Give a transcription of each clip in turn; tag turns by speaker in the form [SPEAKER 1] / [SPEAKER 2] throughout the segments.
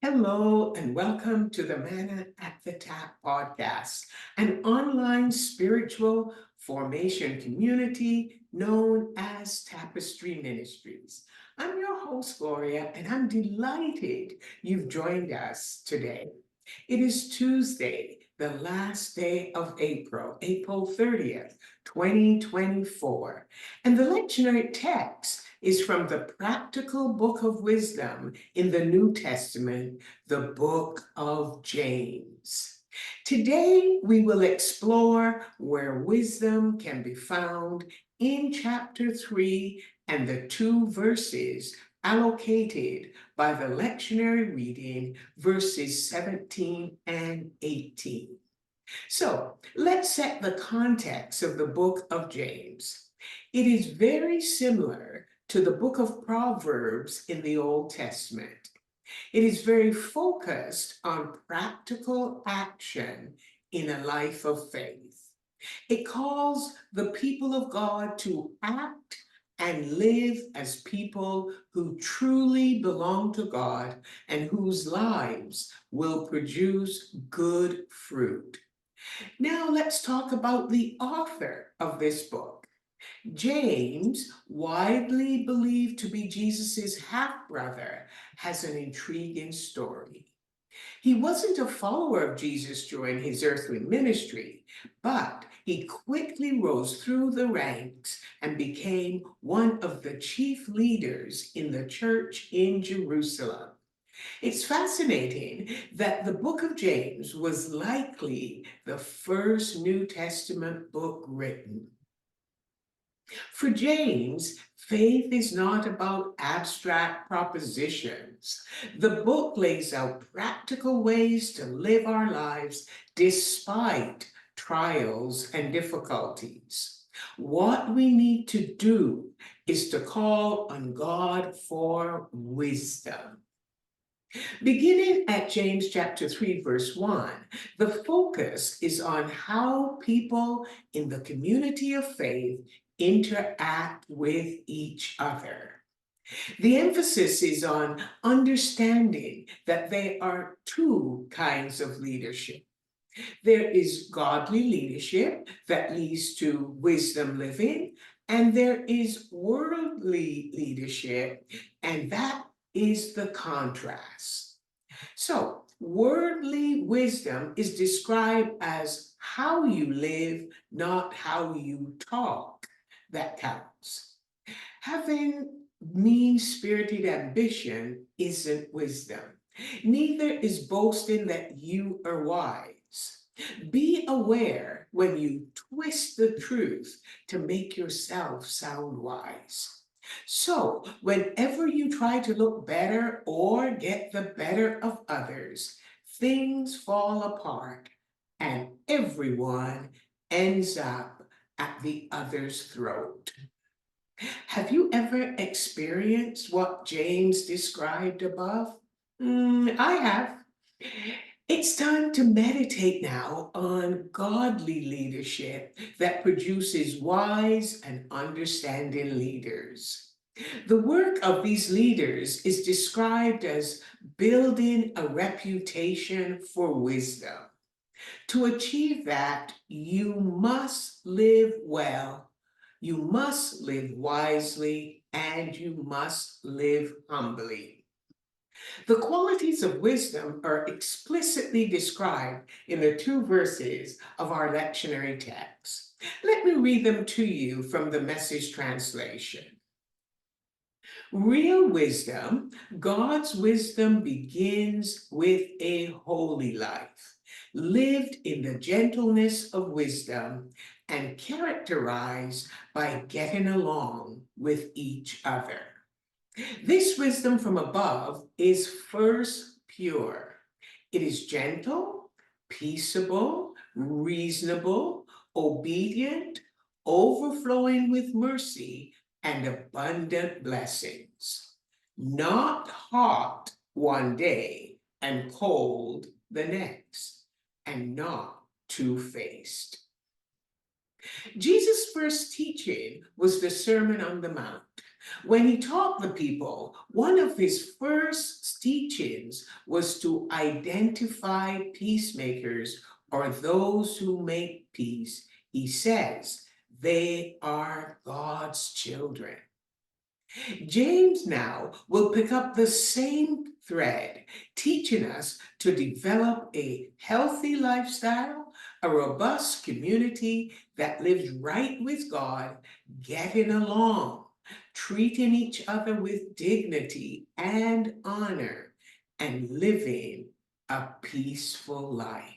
[SPEAKER 1] Hello and welcome to the Manna at the Tap podcast, an online spiritual formation community known as Tapestry Ministries. I'm your host, Gloria, and I'm delighted you've joined us today. It is Tuesday, the last day of April, April 30th, 2024, and the lectionary text is from the practical book of wisdom in the New Testament, the book of James. Today, we will explore where wisdom can be found in chapter 3 and the two verses allocated by the lectionary reading, verses 17 and 18. So let's set the context of the book of James. It is very similar to the book of Proverbs in the Old Testament. It is very focused on practical action in a life of faith. It calls the people of God to act and live as people who truly belong to God and whose lives will produce good fruit. Now let's talk about the author of this book. James, widely believed to be Jesus's half-brother, has an intriguing story. He wasn't a follower of Jesus during his earthly ministry, but he quickly rose through the ranks and became one of the chief leaders in the church in Jerusalem. It's fascinating that the book of James was likely the first New Testament book written. For James, faith is not about abstract propositions. The book lays out practical ways to live our lives despite trials and difficulties. What we need to do is to call on God for wisdom. Beginning at James chapter 3, verse 1, the focus is on how people in the community of faith interact with each other. The emphasis is on understanding that there are two kinds of leadership. There is godly leadership that leads to wisdom living, and there is worldly leadership, and that is the contrast. So, worldly wisdom is described as how you live, not how you talk, that counts. Having mean-spirited ambition isn't wisdom. Neither is boasting that you are wise. Be aware when you twist the truth to make yourself sound wise. So, whenever you try to look better or get the better of others, things fall apart and everyone ends up at the other's throat. Have you ever experienced what James described above? I have. It's time to meditate now on godly leadership that produces wise and understanding leaders. The work of these leaders is described as building a reputation for wisdom. To achieve that, you must live well, you must live wisely, and you must live humbly. The qualities of wisdom are explicitly described in the two verses of our lectionary text. Let me read them to you from the Message translation. Real wisdom, God's wisdom, begins with a holy life, lived in the gentleness of wisdom and characterized by getting along with each other. This wisdom from above is first pure. It is gentle, peaceable, reasonable, obedient, overflowing with mercy and abundant blessings. Not hot one day and cold the next, and not two-faced. Jesus' first teaching was the Sermon on the Mount. When he taught the people, one of his first teachings teachings was to identify peacemakers or those who make peace. He says they are God's children. James now will pick up the same thread, teaching us to develop a healthy lifestyle, a robust community that lives right with God, getting along, treating each other with dignity and honor, and living a peaceful life.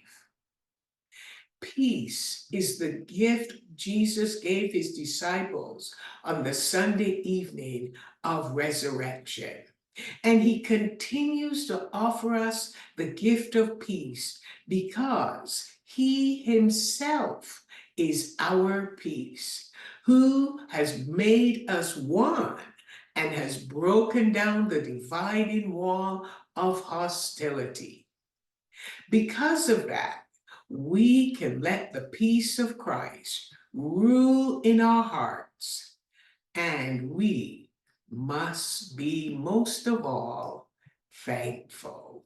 [SPEAKER 1] Peace is the gift Jesus gave his disciples on the Sunday evening of resurrection. And he continues to offer us the gift of peace because he himself is our peace, who has made us one and has broken down the dividing wall of hostility. Because of that, we can let the peace of Christ rule in our hearts, and we must be most of all thankful.